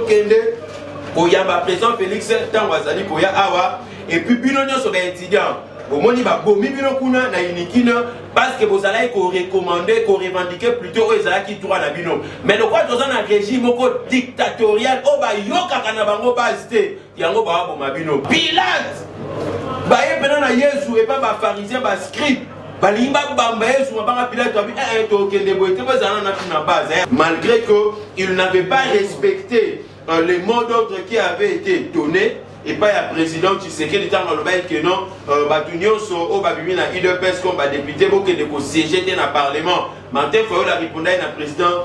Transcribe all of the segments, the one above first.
Kende Koyamba président Félix Tangwazali Koya Awa et puis Binonio sur les étudiants. Au moni ba bomi bino kuna na inikina parce que vous allez recommander, revendiquer plutôt aux ala qui tourne na bino. Mais le quoi dans un régime dictatorial o ba yoka kana bango basté yango ba bo mabino. Pilate ba yepena na Yesu et pas ba pharisien ba scribe. Balimba bamba Yesu ba Pilate ba to kende boite ba zana na base. Malgré que il n'avait pas respecté les mots d'ordre qui avaient été donnés. Et pas le président Tshisekedi dans le bail que non, Batunio so au babimi na IDPS comme député pour que de siéger dans le parlement. Maintenant faut la répondre na président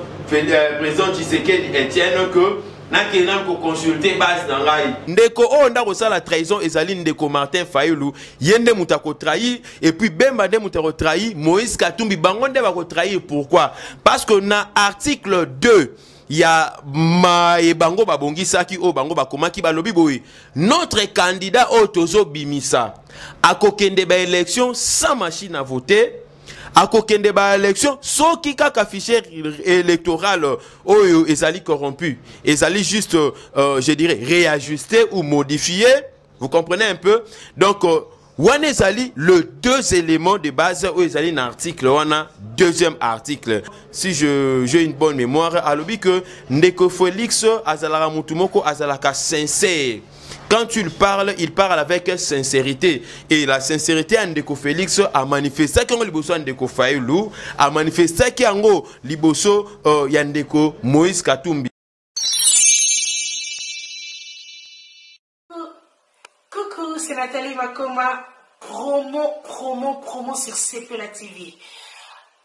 Tshisekedi Etienne que na kenan ko consulter base dans l'ai. Ndeko o ndako ça la trahison ezali ndeko Martin Fayulu yende mutako trahi et puis Bemba de mutako trahi Moïse Katumbi bango nde ba ko trahir pourquoi? Parce que na article 2 il y a bango babongi saki o bango bakomaki balobi boy notre candidat Otozo Bimisa a kokende ba élection sans machine à voter a kokende ba élection soki kaka fichier électoral oyo ezali corrompu ezali juste je dirais réajusté ou modifié, vous comprenez un peu. Donc Wane ezali le deux éléments de base où ezali un article wana deuxième article. Si j'ai une bonne mémoire, alobi que Ndeko Félix azalaka mutumoko azalaka sincère. Quand il parle avec sincérité. Et la sincérité à Ndeko Félix a manifesté que liboso Ndeko Fayulu a manifesté que liboso Yandeko Moïse Katumbi. Coucou, c'est Nathalie Makoma. Promo sur CPLA TV.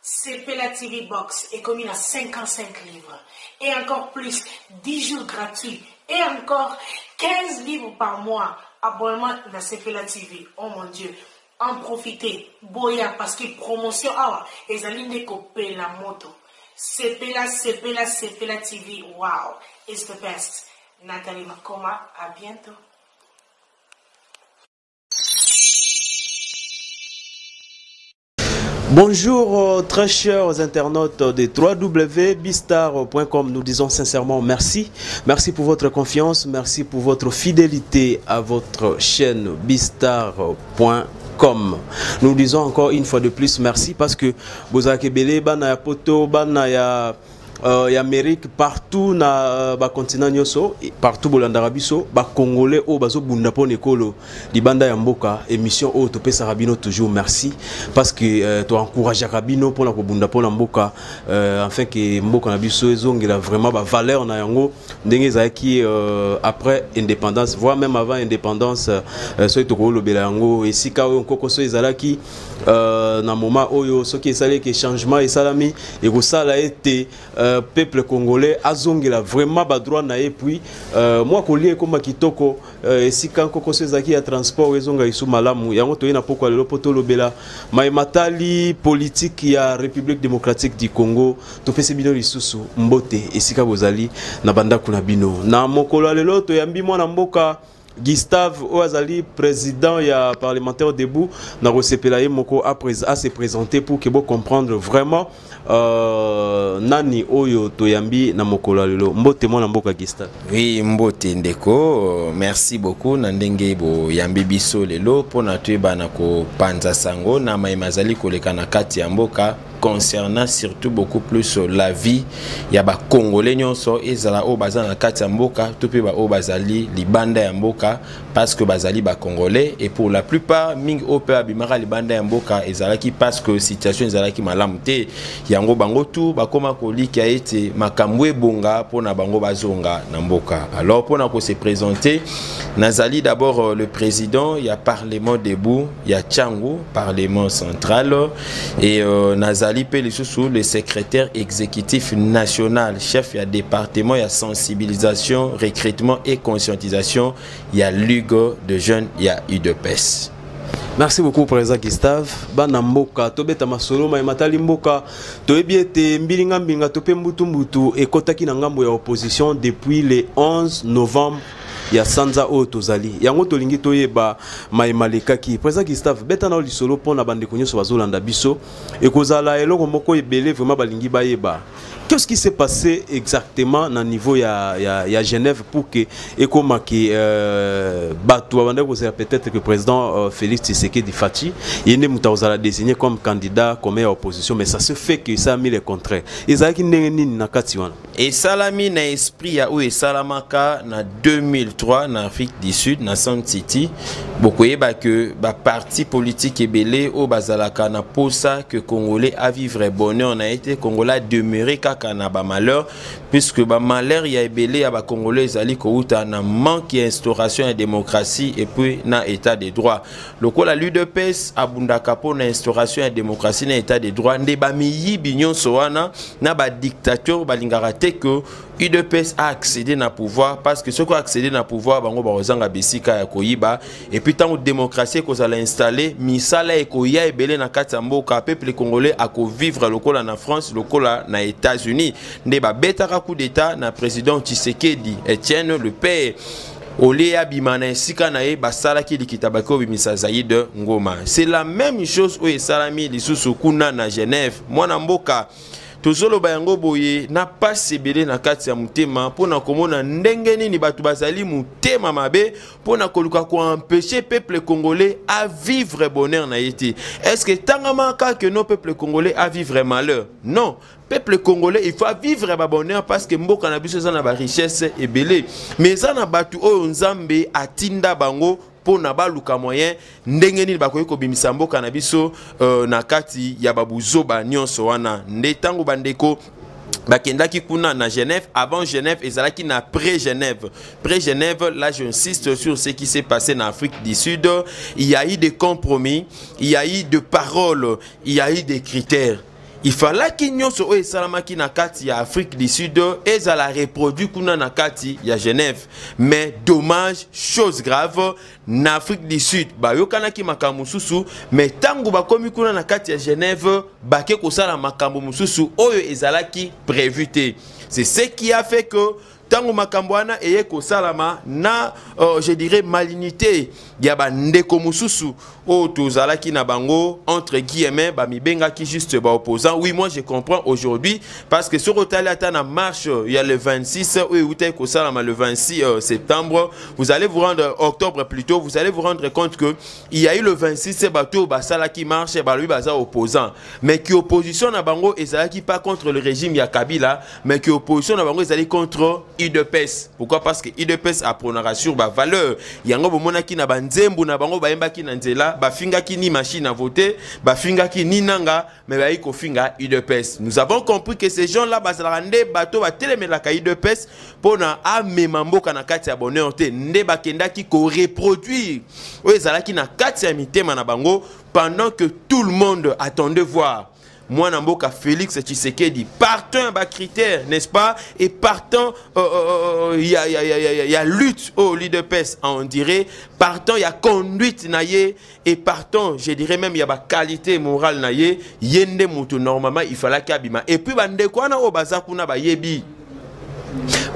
CPLA TV Box est commis à 55 livres. Et encore plus, 10 jours gratuits. Et encore 15 livres par mois. Abonnement dans CPLA TV. Oh mon Dieu. En profitez. Boya, parce que promotion, les alignes de copier la moto. CPLA TV. Wow. It's the best. Nathalie Makoma, à bientôt. Bonjour très chers internautes de www.bistar.com. Nous disons sincèrement merci. Merci pour votre confiance, merci pour votre fidélité à votre chaîne bistar.com. Nous disons encore une fois de plus merci parce que Bozake Bele, Bana ya Poto, Bana ya Amérique, partout na continent nyoso, partout bolandara biso, congolais o bazo bunda po nekolo di banda ya mboka émission o to pesa rabino toujours merci parce que to encourage rabino pour la bunda po na mboka afin que mboka na biso ezongela vraiment ba valeur na yango ndenge zaki après indépendance voire même avant indépendance so to ko lobela yango esika o nkoko so ezalaki na moment oyo soki esale ke changement esalami et ko sala été peuple congolais azongela vraiment ba droit na et puis moi kolie comme kitoko esika nkoko so ezaki ya transport ezonga isu malamu yango to ina poko lelo poto lobela matali politique ya République démocratique du Congo to pese bino lisusu mbote esika bozali na banda kuna bino na mokolo lelo to yambi mwana mboka Gustave Oazali, président ya parlementaire debout, na recepela moko à se présenter pour que vous comprendre vraiment nani oyo toyambi na mokolo lelo. Mbote mona mboka Gustave. Oui, mbote ndeko, merci beaucoup na ndenge bo yambi biso lelo pona tuyeba na ko panza sango na maimazali koleka na kati ya mboka concernant surtout beaucoup plus la vie ya ba congolais nyonso ezala o bazana na kati ya mboka to pe ba o bazali libanda ya mboka parce que bazali ba congolais et pour la plupart ming o pe abimara libanda ya mboka ezalaki parce que situation ezalaki malamu te yango bango tout bakoma kolika ete makambo ebonga pona bango bazonga na mboka. Alors pona ko se présenter nazali d'abord le président ya parlement debout ya Tchangu parlement central et nazali le secrétaire exécutif national, chef du département de sensibilisation, recrutement et conscientisation, il y a Lugo de jeunes, il y a UDPS. Merci beaucoup président Gustave. Bana mboka tobeta masolo ma matali mboka toebiete mbilinga mbinga tope mbutu mbutu ekotaki na ngambo ya opposition depuis le 11 novembre. Ya sanza o tozali yango tolingi toyeba maimalekaki président Gustave beta na lisolo pona bande konyo so bazolanda biso ekozala eloko moko ebele vraiment balingi bayeba Qu'est-ce qui s'est passé exactement au niveau de Genève pour que peut-être que le président Félix Tshisekedi Fachi il est désigné comme candidat comme opposition, mais ça se fait que ça a mis le contraire. Et ça a mis dans l'esprit et Salamaka en 2003 en Afrique du Sud, dans Sun City. Beaucoup que parti politique est belé au Bazalaka na posa que Congolais a vivre bonheur, on a été Congolais demeuré na ba malheur, puisque ba malheur ya ebele ya ba Congolais ali ko uta na manque d'instauration de démocratie et puis na état de droit. Lokola l'UDPS abunda kapo na instauration de démocratie na état de droit nde ba miyi binyon soana na ba dictateur balingara te que UDPS a accédé na pouvoir, parce que ceux qui ont accédé na pouvoir bango ba ozanga bisika ya koyiba, et puis tant que démocratie ko za installer misala e koya ebele na kati ya mboka, peuple congolais a ko vivre lokola na France, lokola na États-Unis. Ne ba betaka coup d'état na président Tshisekedi Etienne le père Olea bimana sika na ye basala ki likitabako bimisa Zaïd Ngoma. C'est la même chose au Salami lisusu kuna na Genève. Mwana mboka tozolo bayango boye na pas sebele na kati ya mutema pona komona ndenge nini batu bazali mutema mabe pona koluka ko empêcher peuple congolais à vivre bonheur na yete. Est-ce que tangama ka que nos peuple congolais à vivre malheur? Non. Peuple congolais il faut vivre ba bonheur parce que mboka na biso za na ba richesse ebele. Mais za na batu oyo nzambe atinda bango pona baluka moyen ndenge nini bakoyi kobimisa mboka na biso na kati ya babuzoba nyonso wana nde tango bandeko bakendaki kuna na Genève. Avant Genève ezalaki na pré-Genève. Pré-Genève, là j'insiste sur ce qui s'est passé en Afrique du Sud. Il y a eu des compromis, il y a eu des paroles, il y a eu des critères. Il fallait qu'il y ait un salamaki na kati ya Afrique du Sud et ça la reproduit kuna na kati ya Genève. Mais dommage, chose grave, na Afrique du Sud ba yokana ki makambo mususu, mais tangu ba komi kuna na kati ya Genève ba ke ko sala makambo mususu oyo ezalaki prévu te. C'est ce qui a fait que tango makambwana eye ko salama na je dirais malignité ya ba ndeko mususu o tozalaki na bango entre guillemets ba mibenga ki juste ba opposant. Oui, moi je comprends aujourd'hui parce que sur otali ata na marche il y a le 26 oui ute ko salama le 26 septembre, vous allez vous rendre octobre plutôt, vous allez vous rendre compte que il y a eu le 26 bateau ba sala qui marche ba lui baza opposant, mais qui opposition na bango ezalaki pas contre le régime ya Kabila, mais qui opposition na bango ezali contre UDPS. Pourquoi? Parce que UDPS a pronara sur ba valeur yango bomona ki na banzembu na bango baemba ki na nzela bafinga ki ni machine à voter bafinga ki ni nanga mais ba iko finga UDPS. Nous avons compris que ces gens là bazala nde bato ba telemela ka UDPS pona a memamboka na kati ya bonheur te nde bakenda ki ko reproduire o ezala ki na kati ya mitema na bango pendant que tout le monde attendait voir moi Namboka Félix Tshisekedi partant bas critères, n'est-ce pas, et partant il y a lutte au leader PES on dirait, partant il y a conduite naïe et partant je dirais même il y a qualité morale naïe yende mutu normalement il fallait kabima et puis bande kwa na o bazakuna ba yebi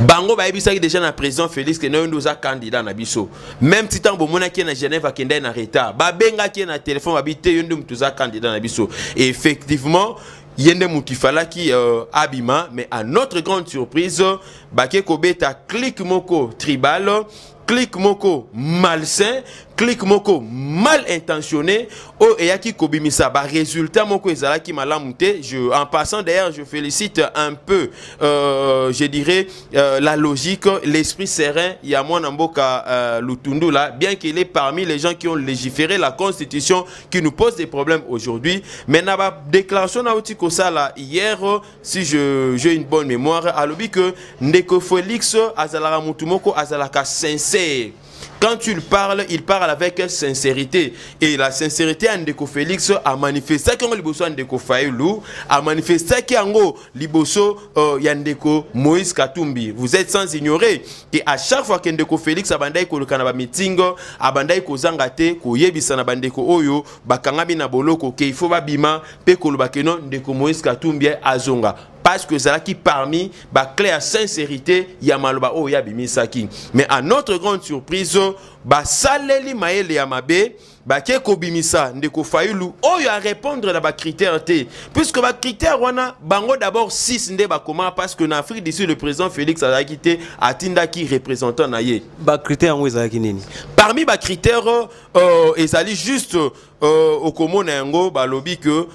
bango ba yebisa déjà na président Félix que nous a candidat na biso même si tant bomona ki na Genève akenda na retard ba benga ki na téléphone habité yende mutu za candidat na biso et effectivement yende mutu fala ki abima mais à notre grande surprise baké kobeta clic moko tribal clic moko malsain, clic moko mal intentionné, oh et yaki kobimisa ba résultat moko ezalaki malamute. En passant d'ailleurs, je félicite un peu, je dirais la logique, l'esprit serein. Il y a moi Namboka Lutundu là, bien qu'il est parmi les gens qui ont légiféré la Constitution, qui nous pose des problèmes aujourd'hui. Mais na ba déclaration na otiko sala hier, si j'ai une bonne mémoire, à l'obi que Ndeko Félix azalara mutumoko azalaka sincère. Quand il parle avec sincérité. Et la sincérité, Ndeko Félix a manifesté qu'il y a Liboso Ndeko Fayulu, a manifesté qu'il y a Liboso Yandeko Moïse Katumbi. Vous êtes sans ignorer que à chaque fois que Ndeko Félix a bandai ko kanaba meeting, a bandai ko zangate, ko yebisa na bandeko oyo, bakangabi na boloko, ke il faut babima, pe ko lubakeno Ndeko Moïse Katumbi azonga. Parce que c'est qui parmi ba clé à sincérité yamaloba o yabimisaki. Mais à notre grande surprise ba saleli maele yamabe baké kobimisa ndeko Fayulu oyo a répondre na ba critère té puisque ba critère wana bango d'abord 6 nde ba comment parce que en Afrique d'ici le président Félix a quitté atinda qui représentant na ye ba critère ngo ezalaki nini parmi ba critère ezali juste au commun nango balobi que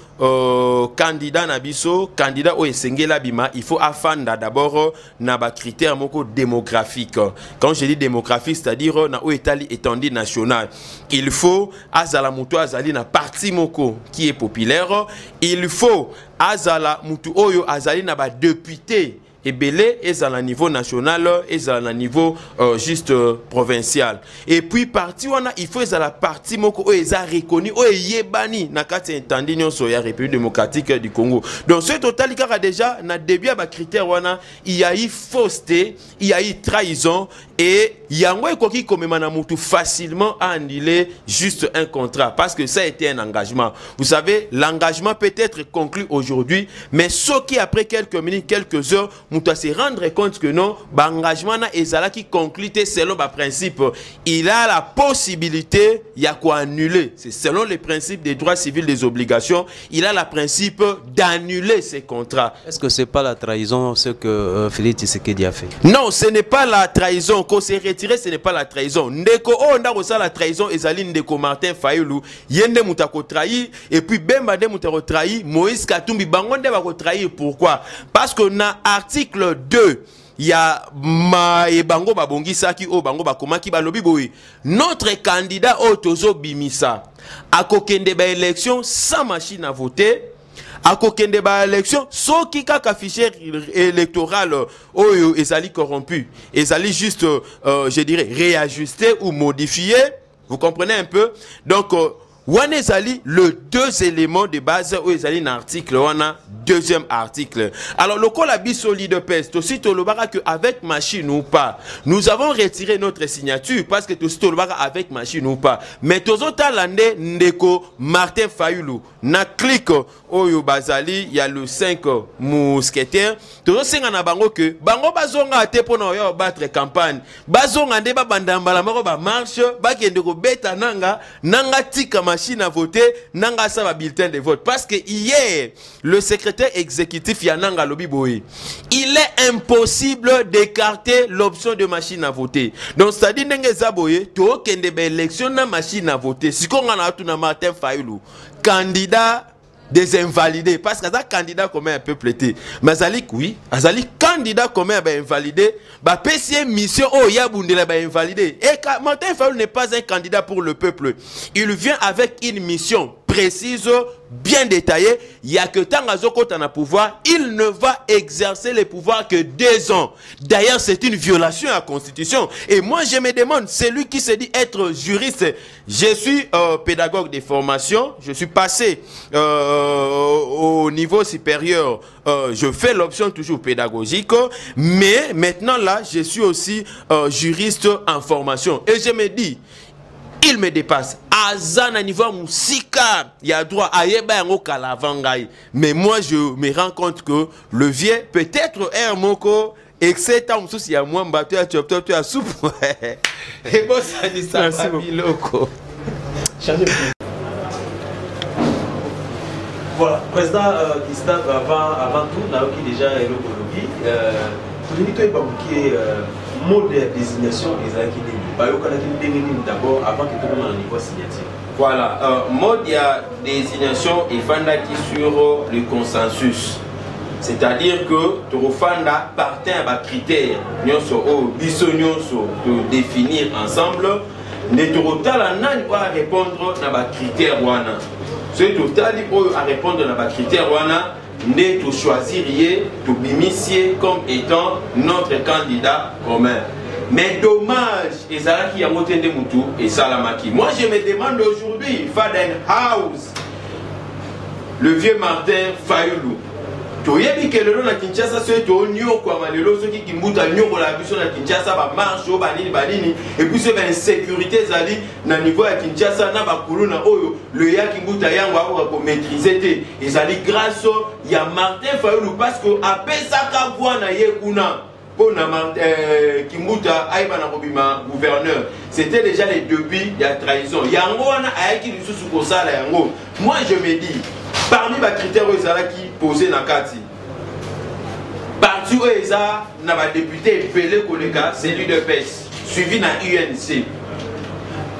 candidat na biso candidat o esengela bima il faut afanda d'abord na ba critère moko démographique. Quand je dis démographique, c'est-à-dire na o etali étendue nationale, il faut azala mutu azali na parti moko qui est populaire, il faut azala mutu oyo azali na ba député ebele ezala niveau national ezala niveau juste provincial et puis parti wana il faut ezala parti moko o eza reconnu o yebani na kati entendi nyonso ya République démocratique du Congo. Donc ce total kaka déjà na début ba critère wana il y a eu fausseté, il y a eu trahison et yango ekoki komema na mutu facilement à annuler juste un contrat parce que ça a été un engagement. Vous savez, l'engagement peut être conclu aujourd'hui mais ce qui après quelques minutes, quelques heures nous doit se rendre compte que non, l'engagement na ezala qui conclut selon le principe, il a la possibilité il y a quoi annuler. C'est selon les principes des droits civils des obligations, il a le principe d'annuler ces contrats. Est-ce que c'est pas la trahison ce que Félix Tshisekedi a fait? Non, ce n'est pas la trahison. Quand c'est retiré, ce n'est pas la trahison. Ndeko on a reçu la trahison ezali ndeko Martin Fayulu, yende mutako trahi et puis Bemba de mutako trahi, Moïse Katumbi bangonde ba ko trahir. Pourquoi? Parce que na article 2 il y a bango babongi saki o bango bakomaki balobi boy notre candidat o tozo bimisa akokende ba élection sans machine à voter akokende ba élection soki kaka fichier électoral oyo ezali corrompu ezali juste je dirais réajusté ou modifié, vous comprenez un peu. Donc wana ezali le deux éléments de base où ezali na article wana deuxième article. Alors le col biso leader peste aussi tolobaka que avec machine ou pas nous avons retiré notre signature parce que tout tolobaka avec machine ou pas mais tozo talande ndeko Martin Fayulu na clic oyo bazali il y a le 5 mousquetaires tozo senga na bango que bango bazonga te pona yo battre campagne bazonga nde ba bandambala moko ba marche ba kende ko beta nanga tika machine à voter nanga sa ba bulletin de vote parce que hier le secrétaire exécutif Yananga Lobiboé il est impossible d'écarter l'option de machine à voter. Donc c'est-à-dire nenge zaboye to kende ba élection na machine à voter sikonga na tuna Martin Fayulu candidat des invalidés parce que ça candidat comme un peu plété mais azali oui azali candidat comme un invalidé ba PCM mission oh ya bundela ba invalidé et Martin Fayulu n'est pas un candidat pour le peuple, il vient avec une mission précise bien détaillée. Il y a que tant à na pouvoir il ne va exercer les pouvoirs que 2 ans. D'ailleurs c'est une violation à la constitution et moi je me demande celui qui se dit être juriste, je suis pédagogue de formation, je suis passé au niveau supérieur, je fais l'option toujours pédagogique mais maintenant là je suis aussi juriste en formation et je me dis il me dépasse. Azana niveau musika, il y a droit à yeba yango kalavangai. Mais moi je me rends compte que le vieux peut-être un moko excès tant souci à moi mbato ya chopto tu as soupe. Et bon ça dit ça biloko. Voilà, président Gustave avant tout là qui déjà est l'okologi tout est banquier mode de désignation ezalaki nini bayokanaki ndenge nini d'abord avant que tout le monde niveau signature. Voilà, mode de désignation efandaki sur le consensus, c'est-à-dire que torofanda partait à bas critères nyonso o biso nyonso de définir ensemble ne torotala nani va répondre na bas critères wana ce total à répondre na bas critères wana ne to choisiriez to bimissier comme étant notre candidat commun. Mais dommage, et ça qui a monté de Moutou et Salamaki. Moi je me demande aujourd'hui, Fadenhouse, le vieux Martin Fayulu. Tu as dit que le nom de Kinshasa c'est au Nyo quoi, mais le ceux qui moutent à Nyo pour la vision de Kinshasa va marcher au banini et puis c'est une sécurité zali na niveau à Kinshasa na ba kuluna oyo le ya qui mouta yango pour maîtriser té et zali grâce il y a Martin Fayulu parce que après ça ka voix na ye kuna pour Kimbuta aïba na kobima gouverneur. C'était déjà les débuts de la trahison. Yango wana ayaki lisusu kosala yango. Moi je me dis parmi les critères qui posés na kati. Parti où eza na ba député Pelé Koleka, c'est lui de PES, suivi na UNC.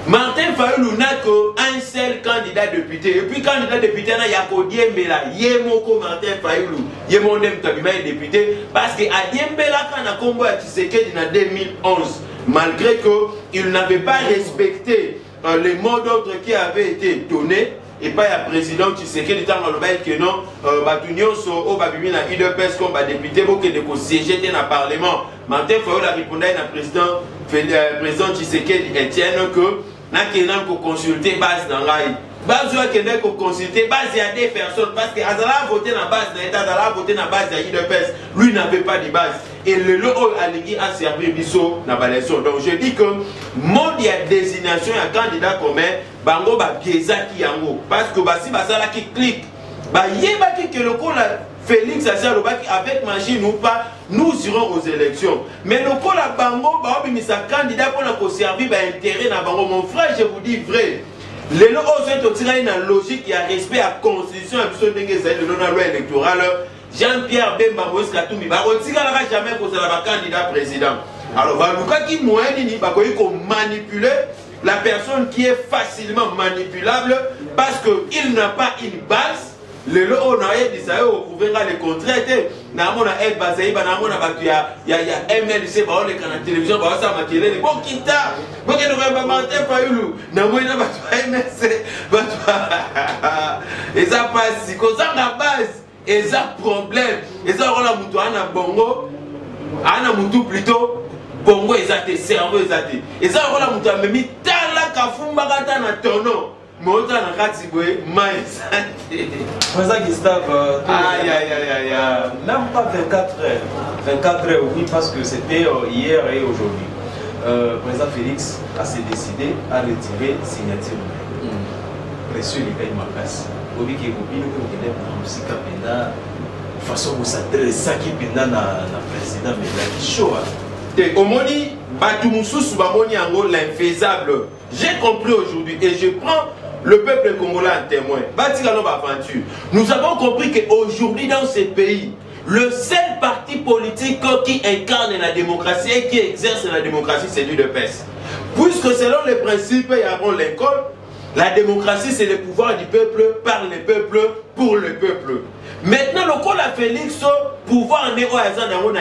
Martin Fayulu n'a qu'un seul candidat député. Et puis candidat député, il y a Diembela, Yemoko Martin Fayulu, Yemondem Tabima est député. Parce que à Diembela, quand on a combattu à Tshisekedi en 2011, malgré qu'il n'avait pas respecté les mots d'ordre qui avaient été donnés, et pas le président Tshisekedi dans le bail que non, Batunyo so au Babimi na UDPS comme député pour que de siéger dans le parlement. Martin Fayulu a répondu à président Tshisekedi Etienne que n'a qu'un pour consulter base dans l'AI. Base qui pour consulter base il y a des personnes parce que Azala a voté dans la base de l'État, Azala a voté dans la base de l'UDPS. Lui n'avait pas de base. Et le lot a servi Bisso dans la l'élection. Donc je dis que monde il y a désignation et un candidat commun, bango ba bieza qui yango. Parce que si basala qui clique, bah yeba qui que le coup Félix avec machine ou pas, nous irons aux élections. Mais le coup la bango, bah oui, mais sa candidat pour la servir intérêt dans bango. Mon frère, je vous dis vrai. Les lois ont tiré une logique qui a respect à la constitution, à la loi électorale. Jean-Pierre Bemba Moïse Katoumi, bah on tirera jamais pour la candidat président. Alors, bah Luka qui moyenne, bah qu'on manipuler la personne qui est facilement manipulable parce qu'il n'a pas une base. Le lot on a dit ça au gouvernement les contrats na mona aide basé ba na mona ba ya MLC ba on est na télévision ba ça maquiller les bon kita bon que nous va Martin Fayulu na mona ba MLC ba et ça passe comme ça na base et ça problème et ça on a mutu ana bongo ana mutu plutôt bongo et ça te cerveau et ça on a mutu même tala kafumba kata na tono Mota na Katibwe, mais Président Gustave, non pas 24 heures, oui, parce que c'était hier et aujourd'hui. Président Félix a s'est décidé à retirer signature. Précieux les pays ma place. Obi qui est copine, qui est dans le Sikapenda, façon où ça ça qui est dans le président, mais là qui chaud. Et au moni, Batumusus Bamoni Ango, l'infaisable. J'ai compris aujourd'hui et je prends le peuple congolais en témoin. Nous avons compris qu'aujourd'hui dans ce pays, le seul parti politique qui incarne la démocratie et qui exerce la démocratie, c'est l'UDPS. Puisque selon les principes et avant l'école, la démocratie c'est le pouvoir du peuple, par le peuple, pour le peuple. Maintenant, le col a Félix, pouvoir en héros à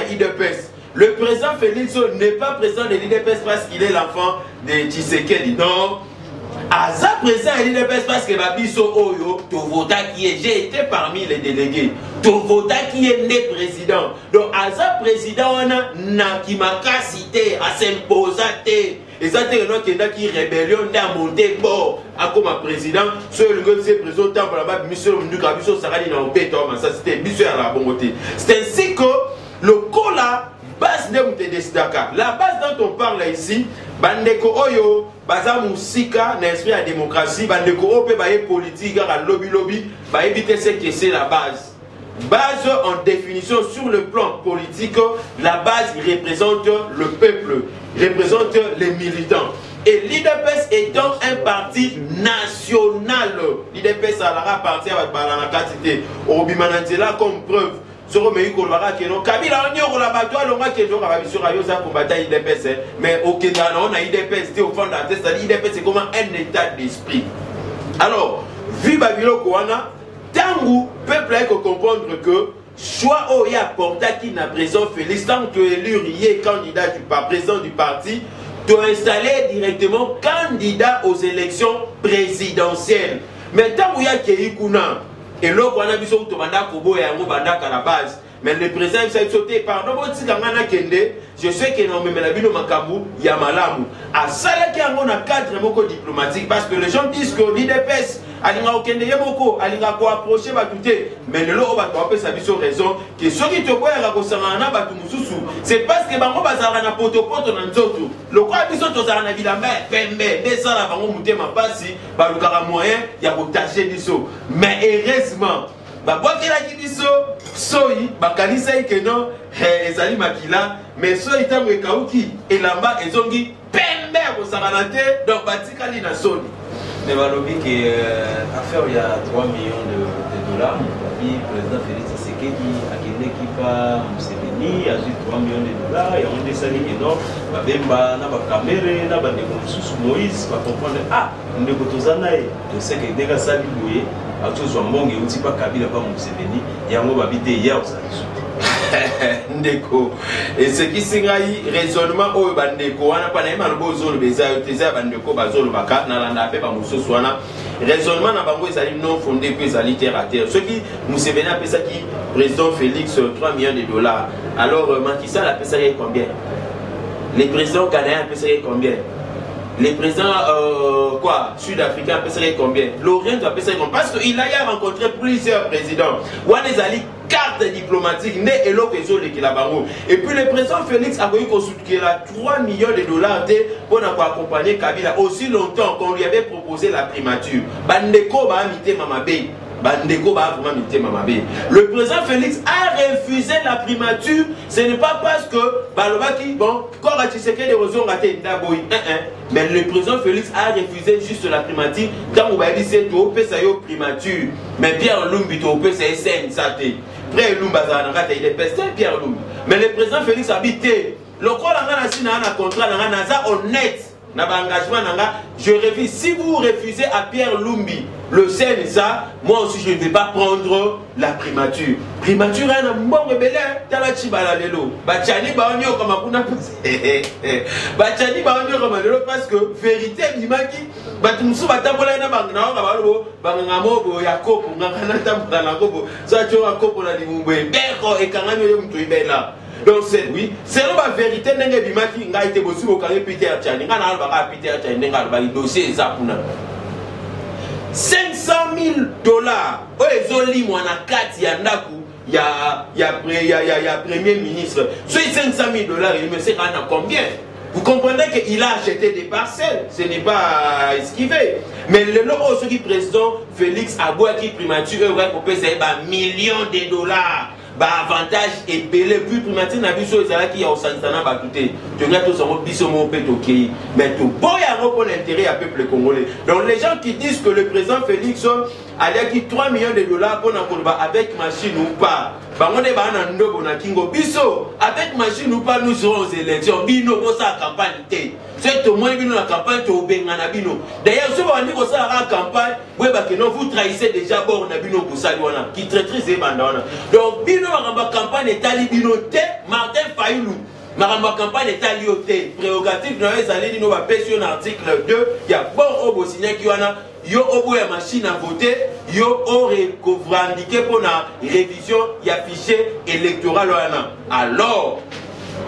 l'UDPS. Le président Félix n'est pas président de l'UDPS parce qu'il est l'enfant de Tshisekedi. Non. Aza président de l'UDPS parce que Babiso Oyo, Tovota qui est, j'ai été parmi les délégués. Tovota qui est né président. Donc Aza président, on a qui m'a cité à s'imposer. Et ça, c'est un qui rébellion dans monté bord à comme président. Seul le gars, c'est président pour là-bas, monsieur Mnukabiso Sarani dans le béton. Ça, c'était monsieur à la bonne côté. C'est ainsi que le cola. Base de Moutedesdaka. La base dont on parle ici, Bandeko Oyo, Baza Moussika, n'esprit à démocratie, Bandeko Ope, Baye politique, à lobby, Baye éviter ce que c'est la base. Base en définition sur le plan politique, la base représente le peuple, représente les militants. Et l'IDPS étant un parti national, l'IDPS a la partie à la quantité, au Bimanantela comme preuve. Mais au Kenya, on a IDPS, au fond de la tête, l'IDPS c'est comme un état d'esprit. Alors, vu Babylon Kouana, tant que le peuple a comprendre que soit il y a porté qui n'a présent Félix, tant que élu candidat du président du parti, de installer directement candidat aux élections présidentielles. Mais tant qu'il y a Keikouna, et là, on a vu que Kobo et Ango Bandak à la base. Mais le président s'est sauté pardon, je sais que non, mais la ville Makabu, Yamalamu. À ça, il y a un cadre diplomatique parce que les gens disent que l'IDPS, Alinga Okende Yemoko, Alinga ko approcher Batouté. Mais le lot, on va trouver sa raison que ceux qui te voient à Kosangana Batumususu, c'est parce que Bango Bazarana Poto dans Nzoto. Le quoi, ils sont aux Arana Vilamba, Pembe, descend la Bango Moutema Passi, Balukara moyen, il y a Botaché Disso. Mais heureusement, Baboakela Kidiso, soi bakanisa que non ezali makila mais soi tango ekauki elamba ezongi pembe kosakanate donc batikali na soni mais balobi que affaire il y a 3 millions de dollars puis président Félix Tshisekedi akende kipa Museveni a 3 millions de dollars et on desali énorme babemba na ba caméra na ba ndeko mususu Moïse ba comprendre ah ndeko tozana e to sait que ndeka sali boye atozwa mbonge uti pa Kabila pa Museveni yango babite hier osali ndeko et ce qui singai raisonnement o bandeko wana pa na yema lobo zolo beza teza bandeko bazolo baka na landa pe ba mususu wana raisonnement na bango ezali non fondé que ezali terre à terre ce qui Museveni appelle ça qui président Félix 3 millions de dollars alors Macky Sall appelle ça combien les présidents canadiens appellent ça combien les présidents sud-africains appellent ça combien l'Orient appelle ça combien parce qu'il a rencontré plusieurs présidents wana ezali carte diplomatique né et l'autre qui la bango et puis le président Félix a voulu consulter 3 millions de dollars pour accompagner Kabila aussi longtemps qu'on lui avait proposé la primature bandeko ba amité mamabe bandeko ba vraiment amité mamabe le président Félix a refusé la primature ce n'est pas parce que balobaki bon quand Tshisekedi raison raté ndaboy mais le président Félix a refusé juste la primature quand on va dire c'est tout pesa yo primature mais Pierre Lumbi to pesa SN saté Pierre Lumba zanaka il est pesté Pierre Lumbi mais le président Félix habité le corps na sina na contrat na naza honnête na ba engagement nanga je refuse si vous refusez à Pierre Lumbi le CNSA moi aussi je ne vais pas prendre la primature na mbongo belé tala chibala lelo bachani ba onyo kama kuna bachani ba onyo kama lelo parce que vérité bimaki batumusu batambola na bangna nga balobo bangamo bo yakopo ngana tambola na kopo ça tu yakopo na limbwe beko ekangami yo mtu ibela donc c'est oui c'est la vérité ndenge bimaki nga ite bosi bokangi Peter Tchani nga na alba Peter Tchani nga alba dossier ezapuna $500,000 ezoli mwana kati ya ndaku ya premier ministre so $500,000 il me sert à combien vous comprenez qu'il a acheté des parcelles ce n'est pas esquivé mais le logo qui président Félix Abouaki primature pour payer millions de dollars avantage et belé puis primature na biso ezala ki ya osantana batute jonga to songo biso mo pe toki mais to boya ngo pour l'intérêt à peuple congolais donc les gens qui disent que le président Félix allait qui 3 millions de dollars pour nakolba avec machine ou pas bangonde bana ndobo na kingo biso avec machine ou pas nous serons aux élections bino ko sa campagne té c'est au moins bino la campagne to bengana bino d'ailleurs ce bandi ko sa la campagne we ba que non vous trahissez déjà bord na bino kusali wana qui traîtrise e banda wana donc bino ba campagne etali bino té Martin Fayulu maramba campagne etali yoté prérogative na ezali dino ba pétion article 2 ya bon obo signé ki wana yo obo ya machine à voter yo o revendiquer pour la révision ya fichier électoral wana alors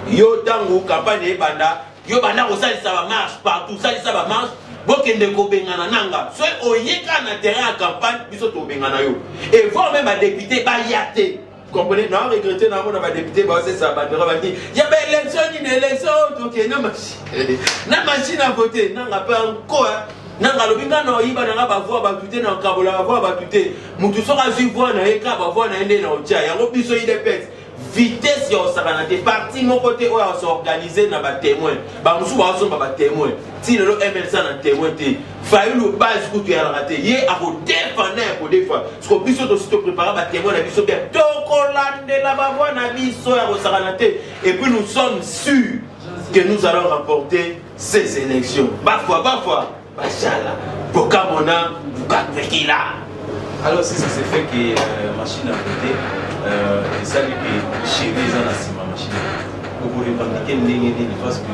yo tango campagne banda yo banda ko salisa ba marche partout salisa ba marche bokende ko bengana nanga so oyeka na terrain en campagne biso to bengana yo et voir même ba député ba yaté comprenez non regretter na mona ba député ba c'est ça ba dira ba dit ya ba élection ni élection to ke na machine à voter nanga pas encore nanga lobinga na oyiba nanga ba voix ba tuté na kabola ba voix ba tuté mutu soka zui voix na eka ba voix na ende na otia yango biso idepes vitesse ya osakanate parti mon côté o ya s'organiser na ba témoin ba musu ba so ba témoin ti le MLC na témoin te Fayulu base ku tu ya raté ye a ko défendre ko des fois parce que biso to sito préparer ba témoin na biso bien to kolande la ba voix na biso ya osakanate et puis nous sommes sûrs que nous allons remporter ces élections parfois Bachala, Bokamona, Bukakvekila. Alors, si ça s'est fait que machine à voter, ça lui fait chérir les anasima machine. Vous pouvez revendiquer les parce que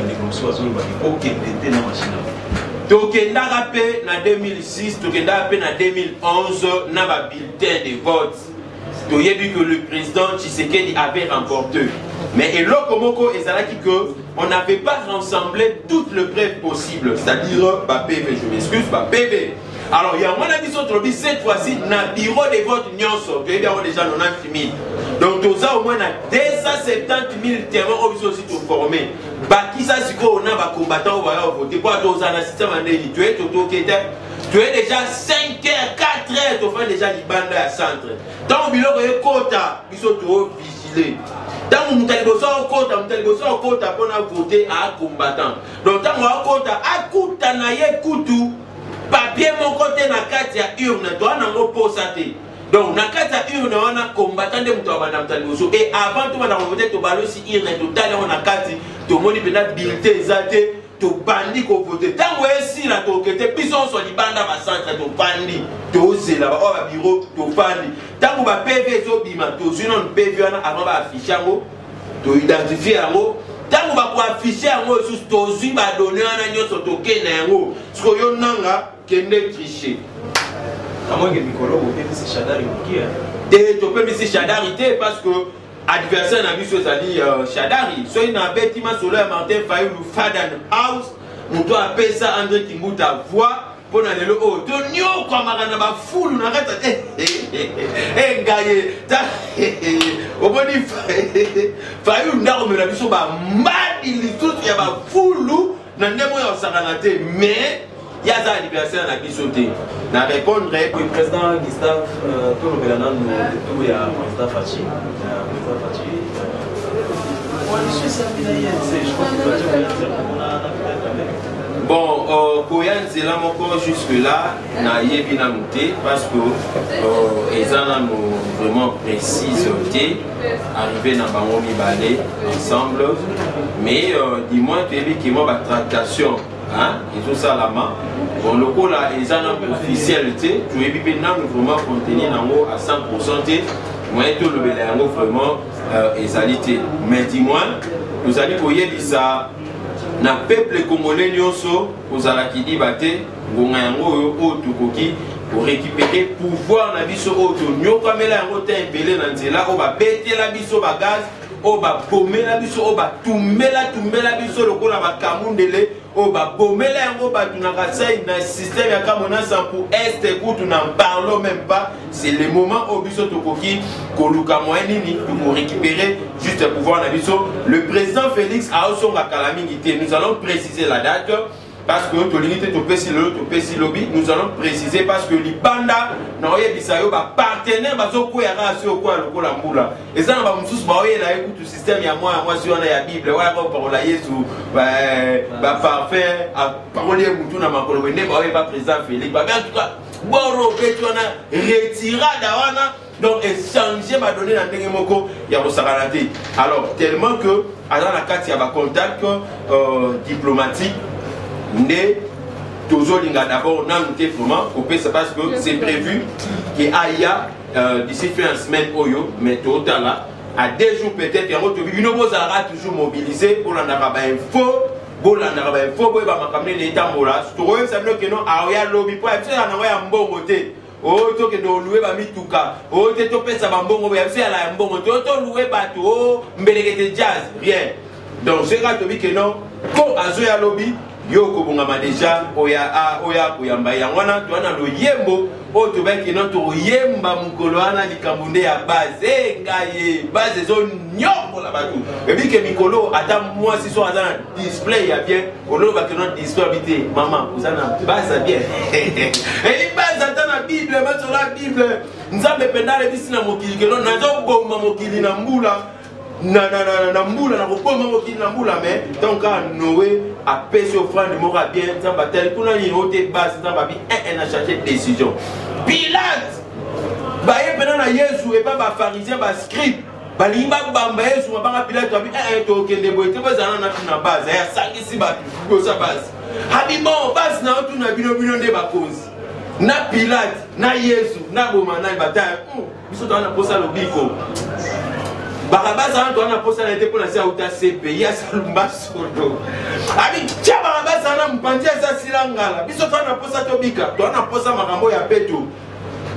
les commissions sont OK était dans machine à voter. Tokenda rappé en 2006, Tokenda rappé en 2011, n'a pas bulletin de vote. Tu as vu que le président Tshisekedi avait remporté. Mais et là, on n'avait pas rassemblé toutes les preuves possibles. C'est-à-dire, PV, je m'excuse, PV. Alors, il y a un avis cette fois-ci, dans le bureau de vote, tu as déjà 90 000. Donc, tu as au moins 270 000 témoins qui sont aussi formés. Qui ça, c'est qu'on a des combattants qui vont voter. Pour tu as un système, tu es Tu es déjà 5h, 4h, tu fais déjà l'ibanda à centre. Tant que tu es kota, il faut trop vigiler. Tant que tu es kota pour voter à combattant. Donc tant que tu es kota, à kouta na ye koutou, papier mon côté na kati ya urne, tu as un posate. Donc na kati ya urne, on a combattant de moutou à madame Taliboso. Et avant tout, on a voté tu balo si urne, tu as on a kati, tu moni penat bilté zate. Tu bandi ko voter tant que si la tokete bison so libanda ba centre to bandi to zela ba ba bureau to bandi tant que ba PV to bima to sinon PV wana avant ba afficher ngo to identifier ngo tant que ba ko afficher ngo sous to zi ba donner wana nyoso to kena ngo sko yo nanga kende tricher amo ke mikolo ko pe si shadari kia te to pe si shadari te parce que adversaire n'a vu ce zali Shadari. Soit il a bêti ma solaire Martin Fayou ou Fadan House. On doit appeler ça André Kimbuta voix pour aller le haut. Tonio quoi marana ba foule on arrête. Eh gaye. Au bon Fayou n'a me la biso ba mal il tout il y a ba foule na ndemo ya sakanate mais il y a un adversaire qui a sauté. Je répondre. Le président Gustave, tout le Bélanan, tout le président Fachi. Bon, Koyan, c'est là encore jusque-là, n'a pas monté parce que les gens vraiment précis arrivé dans Bangomi Balé ensemble. Mais dis-moi, tu as vu qu'il y a une tractation. Hein, et tout ça là-bas. Bon, le coup là, les gens officiels, tu es vraiment contenir à 100%. Moi, tout le bélango vraiment exalité. Mais dis-moi, nous allons voyer ça. Na peuple congolais nyoso, vous allez qui dit baté, gongango o tukoki pour récupérer pouvoir na biso auto. Nyoka mela yango te impelé na nzela o ba bete la biso ba gaz, o ba pomé la biso o ba tumela biso lokola ba kamundele. Oh bah bomela yango ba tunaka sai na système ya kamona sans pour est écoute n'en parlons même pas. C'est le moment au biso tokoki koluka moyenini pour récupérer juste le pouvoir na biso. Le président Félix a aussi la calamité. Nous allons préciser la date parce que to limite to pesi lobby. Nous allons préciser parce que libanda na oye bisayo ba partenaire bazo ko ya rasio ko lokola mbula. Et ça ba mususu ba oye na écoute système ya moi si on a ya Bible wa ko parola Yesu ba parfait à parler mutu na makolo ne ba oye ba président Félix ba bien en tout cas boro betu na retirada wana donc échanger ba donner na ndenge moko ya kosakanate. Alors tellement que dans la carte il y a ba contact diplomatique. Né toujours d'abord on a noté vraiment parce que c'est prévu qu'il y a d'ici fin de semaine oyo mais total là à 2 jours peut-être il y a toujours mobilisé pour l'andara info pour l'andara info pour makamne l'état mola trouver ça que non aya lobby pour être na ya mbongo te o to ke do louer ba mituka o te to pesa ba mbongo ya c'est la mbongo to louer bato o mbelekete jazz rien donc c'est quand tu dis que non ko azoya lobby Yoko bungama déjà oya kuyamba yangwana tuana lo yembo o to beki no to yemba mukolo ana likambunde ya base ngaye base zo nyoko la batu ebi ke mikolo ata moi si so azana display ya bien olo ba ke no display habité maman uzana base bien et base ata na bible mato la bible nzambe pendale bisina mokili ke no nazo bomba mokili na mbula na mbula na kokoma mokili na mbula mais donc Noé a pêché au frère de mora bien nzamba tel kuna ni hote base nzamba bi a cherché décision Pilate ba yepena na Yesu et pas ba pharisien ba scribe ba limba bamba Yesu ba Pilate ba bi to kende boite bazana na base ya sangisi ba ko sa base habi bon base na otu na bino nde ba cause na Pilate na Yesu na bomana bataille biso tana posa lobiko Barabas a un poste à l'été pour la CPI, il y a Salumba Sodo. Abi, tiens, Barabas a un poste à Silangala. Biso, tu as un poste à Tobika, tu as un poste à Marambo et à Peto.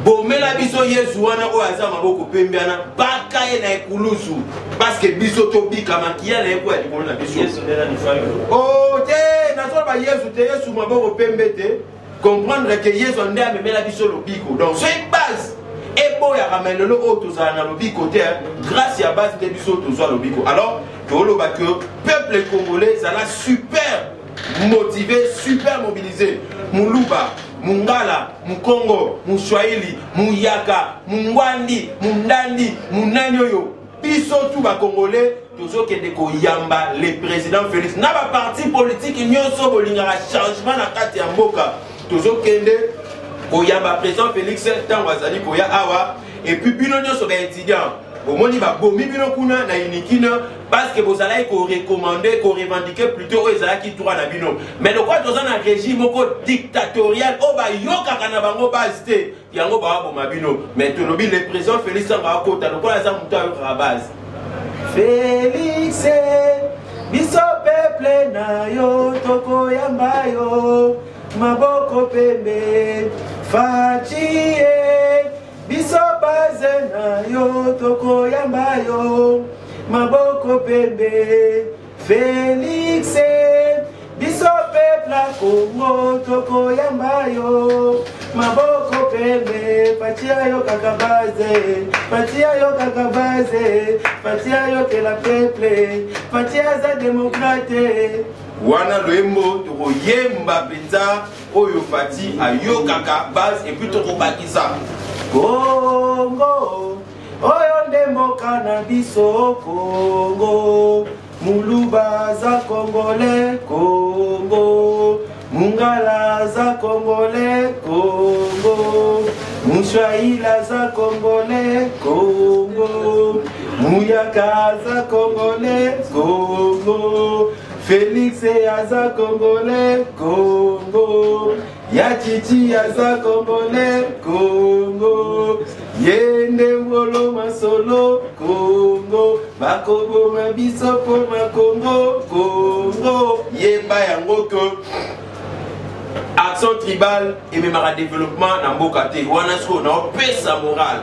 Bomela biso Yesu wana o azama boko pembiana baka ye na ekulusu parce que biso Tobika makia na eko ya likolo na biso. Yesu ndela ni fayo. Oh, te, na so ba Yesu te Yesu maboko pembete comprendre que Yesu ndé amemela biso lobiko. Donc, c'est base. Et bon, il y a ramené le haut aux analobiques grâce à la base de biso aux analobiques. Alors, le peuple congolais, ça l'a super motivé, super mobilisé. Moulouba, Mungala, Mukongo, Muswahili, Muyaka, Mungwandi, Mundandi, Munanyoyo. Biso tout ba Congolais, toujours que de Koyamba, le président Félix. N'a pas parti politique, nyonso bolinga changement na kati ya mboka. Toujours que Koyamba, président Félix, tant wazali Koya Awa, et puis bino nyonso ba étudiant. Au moins, il va bomi bino kuna na inikina parce que vous allez recommander, revendiquer plutôt aux allez qui tournent à bino. Mais le quoi dans un régime dictatorial, oh bah yoka kana bango basté, yango ba bo mabino. Mais tout le président Félix Sanga Kota, le quoi la zamuta à la base. Félix, biso peuple na yo toko yamba yo, maboko pembe, fachie. Biso baze na yo toko yamba yo maboko pembe Félix biso peuple Congo toko yamba yo maboko pembe patia yo kakabaze patia yo kakabaze patia yo que la peuple patia za démocrate wana loembo toko yemba penza oyo fati ayo kakabaze et puis toko bakisa Congo, oyo ndemboka na biso Congo, muluba za Congolais Congo, mungala za Congolais Congo, muswahila za Congolais Congo, muyaka za Congolais Congo, Félix aza Congolais Congo, Yachichi aza Congolais Congo, Yende Wolo Masolo Congo, Bakobo Mabiso pour ma Congo Congo, Yemba Yango action tribale et même à développement dans Bokate, Wanasko na pesa moral.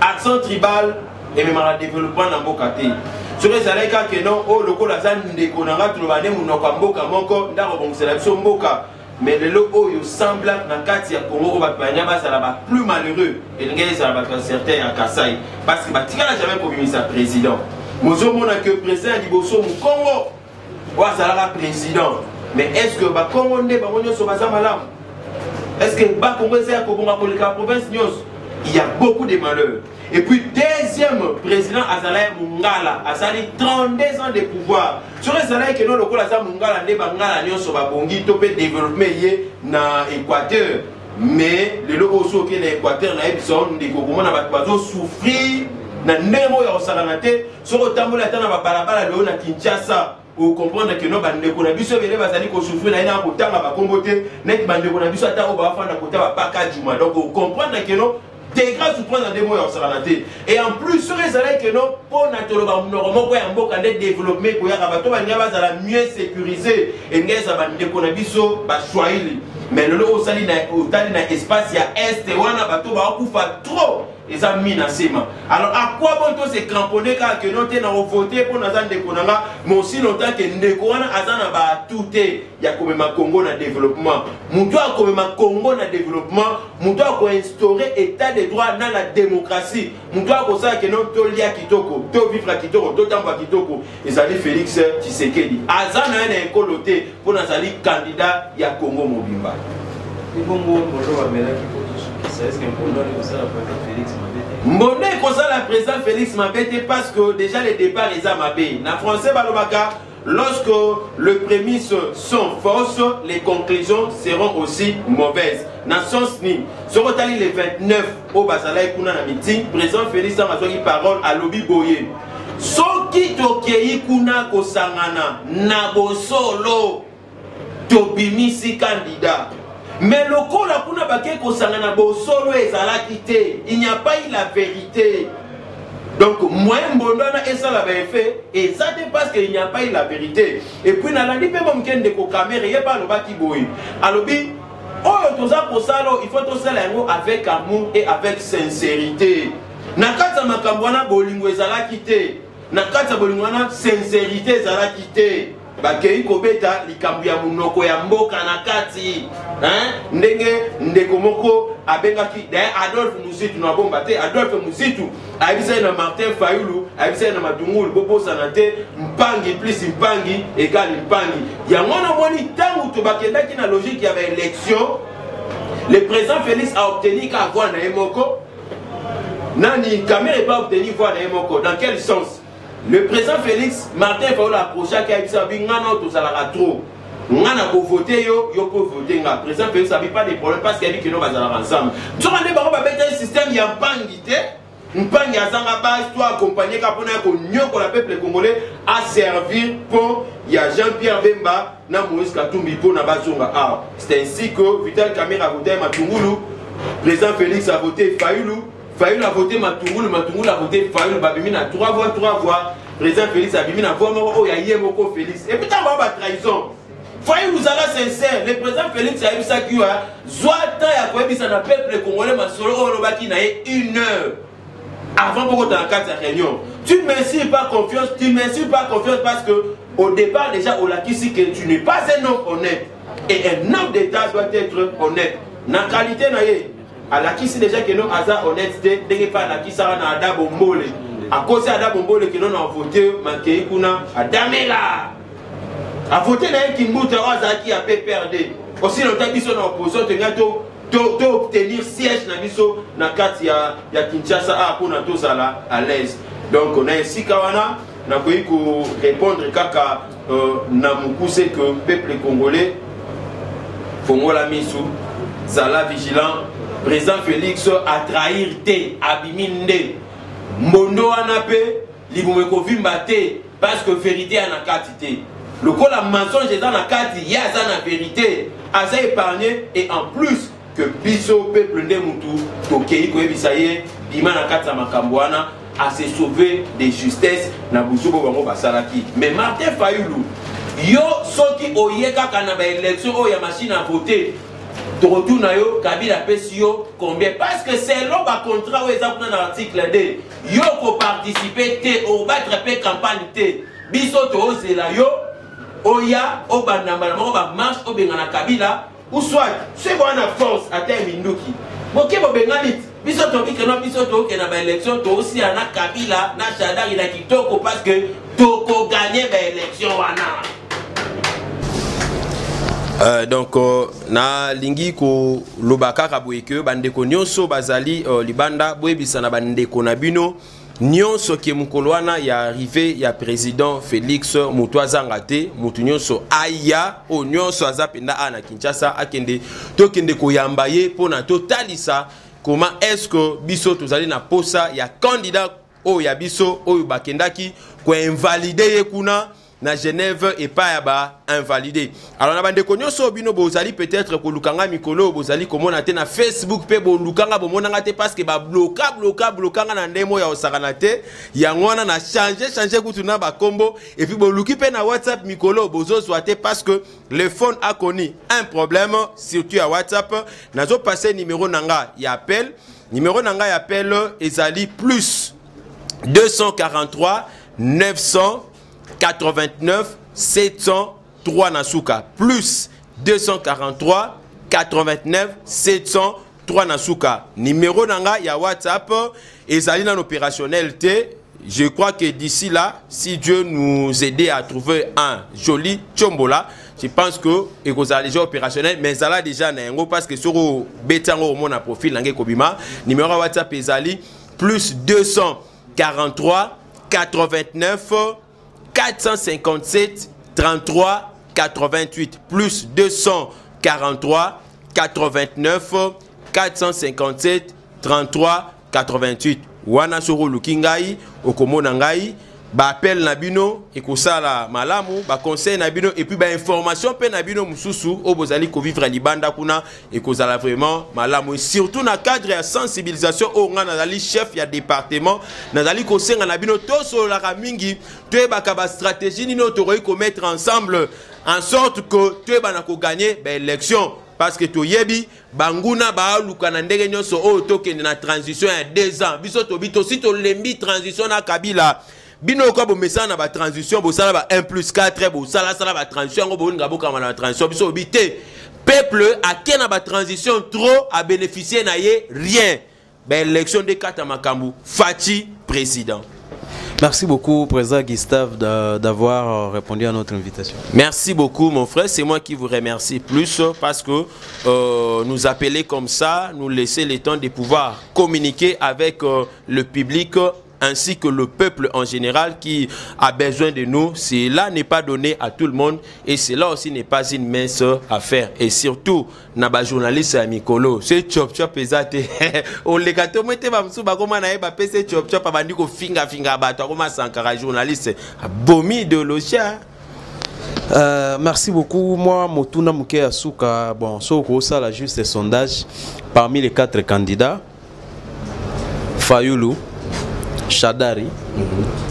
Action tribale et même à développement dans Bokate. Sur les aleka que non, oh le cola zan de konanga tout le monde mounoko mboka moko ndako bon c'est la mboka. Mais le logo il semble dans kati ya Congo va banyama ça là plus malheureux et ngé ça va certains à Kasai parce que batika n'a jamais promis sa président. Mozo mona que président liboso mu Congo wa ça là président. Mais est-ce que ba Congo ndé ba monyo so baza malam? Est-ce que ba Congo c'est à Kobonga pour la province nyos? Il y a beaucoup de malheurs. Et puis, deuxième président Azalaï Mungala, Azali 32 ans de pouvoir. Sur les Azalaï que nous, le Azalaï Mungala, ne Bangala, nous sommes bongi, topé développement na Équateur. Mais le logo sur que l'Équateur, na Epson, des Kokomon, na souffrir, na Nemo ya Osalanate, sur le tambour la tana balabala, le na Kinshasa. Pour comprendre que nous, bandeko na biso vele bazali ko souffrir na ina kotanga ba kombote, net bandeko na biso ata o ba fanda kota ba pakajuma. Donc, vous comprenez que nous, des grâces ou prendre des mots et en plus sur les allées que non pour natoloba normalement quoi un beau candidat développé pour y avoir la mieux sécurisé et n'est ça va déconner biso ba swahili mais le lot au sali na espace ya est wana bato ba kufa trop les amis na sema alors à quoi bon to se cramponner car que non tena voter pour nazan dékonanga mais aussi longtemps que ndeko wana azana ba touté ya comme ma Congo na développement muto a comme ma Congo na développement muto a ko instaurer état de droit dans la démocratie muto a ko ça que non to lia kitoko to vivre kitoko to tamba kitoko ezali Félix Tshisekedi azana na ekoloté pour nazali candidat ya Congo mobimba ibongo bonjour amela est-ce que Mbonde concerne la président Félix Mabete parce que déjà les départs les a mabé. Na français balobaka lorsque les prémices sont fausses, les conclusions seront aussi mauvaises. Na sens ni. Sur le 29 au Bazalaï Kuna na meeting, président Félix Mabete parole à Lobby Boye. Soki tokei kuna kosangana na bosolo tobimisi candidat. Mais le coup la kuna baké kosangana bosolo ezalaki te, il n'y a pas eu la vérité. Donc moi mbondana et ça l'avait fait et ça c'est parce qu'il n'y a pas eu la vérité. Et puis na landi pe momkende ko caméra y a pas le baki boy. Alobi oh toza kosalo il faut to sala yango avec amour et avec sincérité. Na kata makambo wana bolingo ezalaki te. Na kata bolingo wana sincérité ezalaki te. Bakei kobeta likambu ya munoko ya mboka na kati ndenge ndeko moko abengaki d'ailleurs Adolphe Muzitu na bomba te Adolphe Muzitu abisa na Martin Fayulu abisa na Matungulu bobo sanate mpangi plus mpangi égale mpangi ya mwana moni tangu to bakendaki na logique ya ba élection Le président Félix a obtenu qu'à voir Naemoko. Nani Caméra n'est pas obtenu voir Naemoko. Dans quel sens? Le président Félix, Martin Fayulu approché qui a dit ça, tout ça la trop. On a voté, yo peut voter. Le président Félix n'a pas de problème parce qu'il a dit que nous allons ensemble. Nous avons un système, il y a un pangité. Un pangité à sa base, toi accompagné pour le peuple congolais à servir pour il y a Jean-Pierre Bemba, na Moïse Katumbi pour na Bazonga. C'est ainsi que Vital Kamerhe a voté Matungulu, le président Félix a voté Fayulu. Fayulu a voté Matungulu, Matungulu a voté Fayulu, Babimi a 3 voix. Président Félix a Babimi a voix, il y a Yemoko Félix. Et puis t'as pas trahison. Fayulu nous a sincère. Le président Félix a eu ça qui a Zoata et a quoi ça n'appelle le Congolais Masolo Orobaki n'a eu 1 heure avant pour dans la carte de réunion. Tu ne m'inspires pas confiance, parce que au départ déjà on l'a dit que tu n'es pas un homme honnête. Et un homme d'État doit être honnête. Dans la qualité, à la qui c'est déjà que nous avons honnêteté, dès que la qui sera dans Ada Bombole. À cause d'Ada Bombole que nous avons voté, Manké Kuna, à Damela. À voter dans un Kimbuta, qui a perdu. Aussi longtemps qu'ils sont en opposition, obtenir siège dans biso na kati ya Kinshasa pour na tosala à l'aise. Donc on a ainsi kawana na koyi ko répondre kaka na mukuse que peuple congolais fongola misu zala vigilant. Président Félix a trahir te abiminde mondo anape libumeko vimba te parce que vérité ana kati te. Le col la mensonge est dans la kati ya za na vérité a ça épargné et en plus que biso peuple de Moutou, Tokei, Koebisaye, Bima Nakata Makambouana, a se sauvé de justesse na Bouzoubo Bango Basalaki. Mais Martin Fayulu, yo soki oyeka kanaba élection o ya machine à voter, to retourne yo Kabila Pesio combien? Parce que c'est l'homme à contrat ou exemple dans l'article 2. Yo ko participer te au battre pe campagne te. Biso to zela yo oya o banamba ba marche o bengana Kabila. Ou soit, c'est bon à force à terre Minduki. Bon, qui est bengalit? Bisoto qui n'a bisoto qui n'a pas élection, toi aussi à na Kabila, na Chada, il a qui toko parce que toko gagné l'élection wana. Donc na lingi ko lobaka kaboyeke bande ko nyonso bazali libanda boyebisa na bande ko na bino nyonso ke mukolwana ya arrivé ya président Félix Mutwazanga te mutu nyonso aya o nyonso azapenda ana Kinshasa akende tokende koyamba ye pona totalisa comment est-ce que biso tozali na posa ya candidat o ya biso o bakendaki ko invalider ye kuna na Genève et pas ba invalidé. Alors na bande ko nyonso bino bozali peut-être ko lukanga mikolo bozali komona te na Facebook pe bo lukanga bo monanga te parce que ba blokanga na ndemo ya osakana te ya ngona na changer kutuna ba combo et puis bo luki pe na WhatsApp mikolo bozo swate parce que le phone a connu un problème surtout à WhatsApp nazo passer numéro nanga ya appel numéro nanga ya appel ezali plus 243 989 703 Nasuka plus 243 89 703 Nasuka. Numéro nanga ya WhatsApp ezali nan opérationnel T. Je crois que d'ici là, si Dieu nous aide à trouver un joli chombola, je pense que il est déjà opérationnel, mais ça là déjà n'engo parce que sur betango mon profil nangé kobima numéro WhatsApp ezali plus 243 89 457 33 88 plus 243 89 457 33 88 wana soro lukingai okomona ngai ba appel na bino ekosala malamu ba conseil na bino et puis ba information pe na bino mususu o bozali ko vivre libanda kuna ekozala vraiment malamu et surtout na cadre ya sensibilisation o nga nazali chef ya département nazali ko senga na bino to so la mingi to ba ka ba stratégie nino to ko mettre ensemble en sorte que to ba na ko gagner ba élection. Parce que to yebi banguna ba luka na ndenge nyonso o tokende na transition ya 2 ans biso to bito si to lembi transition na Kabila bino ko bo message na ba transition bo sala ba 1+4 bo sala ba transition bo nga bo kama na transition biso bité peuple a kena ba transition trop à bénéficier na ye rien ba élection de 4 makambu Fachi président Merci beaucoup, Président Gustave, d'avoir répondu à notre invitation. Merci beaucoup, mon frère. C'est moi qui vous remercie plus parce que nous appeler comme ça, nous laisser le temps de pouvoir communiquer avec le public ainsi que le peuple en général qui a besoin de nous. Cela n'est pas donné à tout le monde et cela aussi n'est pas une mince affaire. Et surtout, naba journaliste à Mikolo, c'est chop chop ezate. On les gâte mette bamsu ba koma na eba pese chop chop abandi ko finga ba to koma sankara journaliste bomi idéologie. Merci beaucoup. Moi, Motuna Muke Asuka, bon, ça la juste sondage parmi les 4 candidats. Fayoulou, Chadari,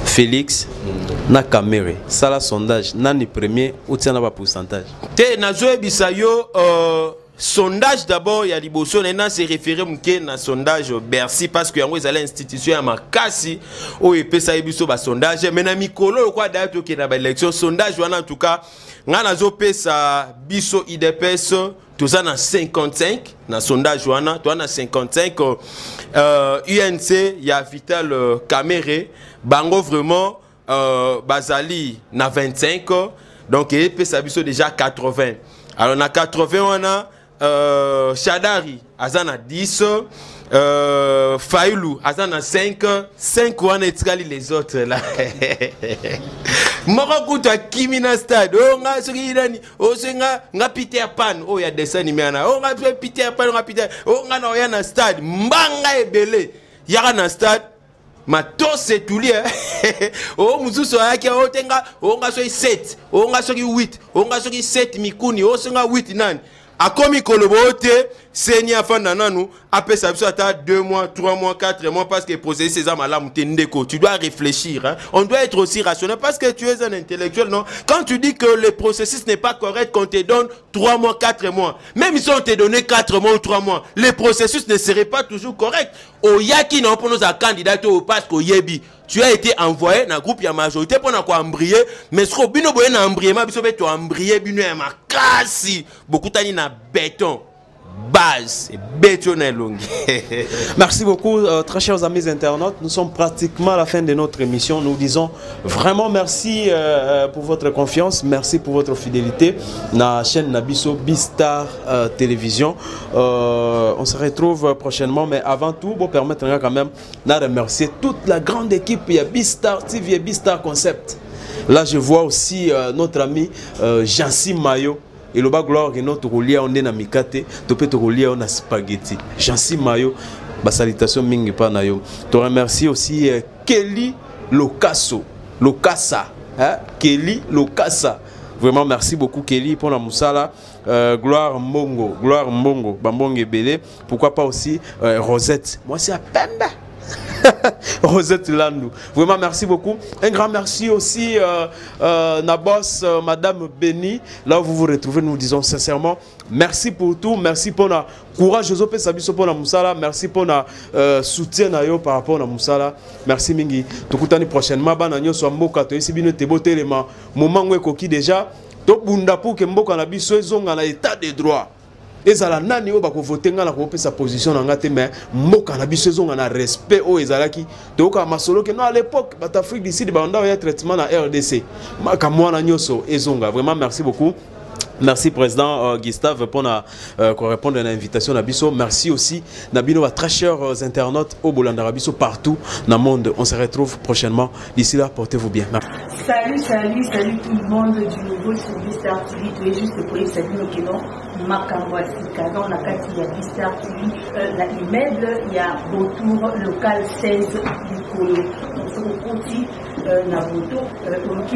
Félix, Nakamere. Ça la sondage, nani premier ou tiens la pourcentage. Te nazoe bisayo sondage d'abord, il y a liboso nena se référé mke na sondage Bercy parce que yango ezala institution ya makasi o epesa biso ba sondage mais na mikolo kwa date to ke na ba élection sondage wana en tout cas nga nazo pesa biso IDPS toza na 55 na sondage wana to na 55 UNC ya Vital Kamere bango vraiment bazali na 25 donc epesa biso déjà 80. Alors na 80 wana Chadari azana 10 Fayoulou azana 5 wana etikali les autres là. Moko kuta Kimina stade o nga soki nani o senga nga Peter Pan o ya dessin animé na o nga Peter Pan nga Peter o nga na ya na stade mbanga ebele ya na stade matose tulie o mususu yake o tenga o nga soki 7 o nga soki 8 o nga soki 7 mikuni o senga 8 nani akomi kolobote senya fanda nanu apesa biso ata 2 mois 3 mois 4 mois parce que processus ces malamu tendeko tu dois réfléchir hein? On doit être aussi rationnel parce que tu es un intellectuel non quand tu dis que le processus n'est pas correct qu'on te donne 3 mois 4 mois même si on te donné 4 mois ou 3 mois le processus ne serait pas toujours correct o yaki non pour nos candidats au parce que yebi tu as été envoyé dans le groupe ya majorité pour na ko embryer mais ce que bino boye na embryer ma biso beto embryer bino ya makasi beaucoup tani na béton base bétonné longue. Merci beaucoup très chers amis internautes, nous sommes pratiquement à la fin de notre émission. Nous disons vraiment merci pour votre confiance, merci pour votre fidélité na chaîne Nabiso Bistar Télévision. On se retrouve prochainement mais avant tout pour permettre quand même de remercier toute la grande équipe il y a Bistar TV et Bistar Concept. Là je vois aussi notre ami Jancy Mayo. Et le bas gloire que notre roulier on est na mikate, to peut roulier on a spaghetti. Jancy Mayo, ba salutation mingi pa na yo. Te remercie aussi Kelly Lokasso, Lokassa, hein? Kelly Lokassa. Vraiment merci beaucoup Kelly pour la moussala. Gloire Mbongo, Bambonge Belé. Pourquoi pas aussi Rosette. Moi c'est à Pembe. Rosette Landou. Vraiment merci beaucoup. Un grand merci aussi Nabos, Madame Béni. Là où vous vous retrouvez, nous disons sincèrement merci pour tout. Merci pour la courage pour la Moussala. Merci pour le soutien par rapport à la Moussala. Merci Mingi. Tukutani prochainement. Bananyo so mboka to esi bino tebo telema. Moment où ekoki déjà. To bunda pour que mboka na biso ezonga na état de droit. Ezala nani oba ko voter nga na ko pesa position na ngate mais mboka na biso ezonga na respect o ezalaki to ka masolo que non à l'époque bat Afrique d'ici de banda ya traitement na RDC maka mwana nyoso ezonga. Vraiment merci beaucoup. Merci président Gustave pour répondre à l'invitation Nabiso. Merci aussi Nabino à très chers internautes au Bolanda Rabiso partout dans le monde. On se retrouve prochainement. D'ici là, portez-vous bien. Salut tout le monde du nouveau sur Bistar TV. Tu es juste pour les saluer au nom. Makambwasika dans la carte il y a Bistar TV, l'immeuble il y a Botour local 16 Mikolo. On se retrouve na Botour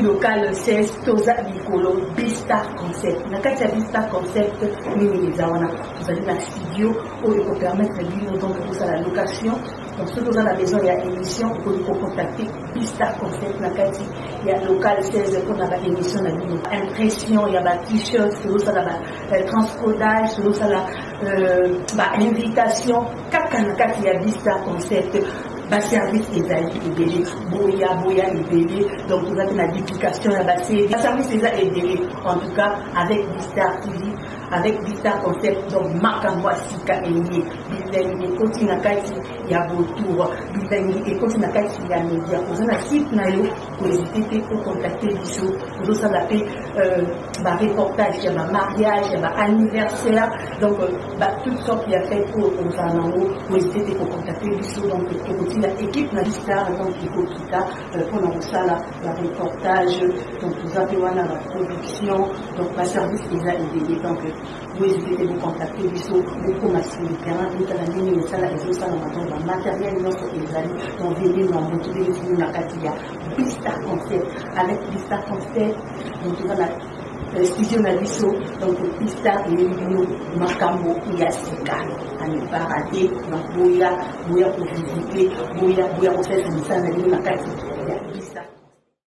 local 16 Toza Mikolo Bistar Concept. La carte il y a Bistar Concept nous les avons. Vous allez dans le studio où il faut permettre de donc tout ça la location. Donc ceux qui ont la maison il y a émission pour contacter Bistar Concept la carte il y a local 16 qu'on a l'émission la impression il y a ba t-shirt tout ça là transcodage tout ça là invitation il y a Bistar Concept ba service ezali ebele boya ebele donc vous avez la duplication la base service ezali ebele en tout cas avec Bistar TV avec Bistar Concept donc Makambwasika eni bilenge koti na kati il y a retour et quand on a qu'à s'il y a média vous en a site pour hésiter pour contacter Bissot vous en avez ma reportage il y a ma mariage il y a ma anniversaire donc toutes sortes qui a fait pour hésiter pour contacter Bissot donc aussi l'équipe na Star donc il faut tout ça pour la reportage donc vous avez la production donc ma service déjà aidé donc vous hésitez vous contacter Bissot beaucoup massif le terrain tout à la ligne ça la réseau ça dans matériel notre Ezali donc venez dans mon tout les na katia Bistar Concept avec Bistar Concept donc on a studio na biso donc Bistar et Lino Makambo Yasika à ne pas rater donc Boya pour visiter Boya pour faire ça na katia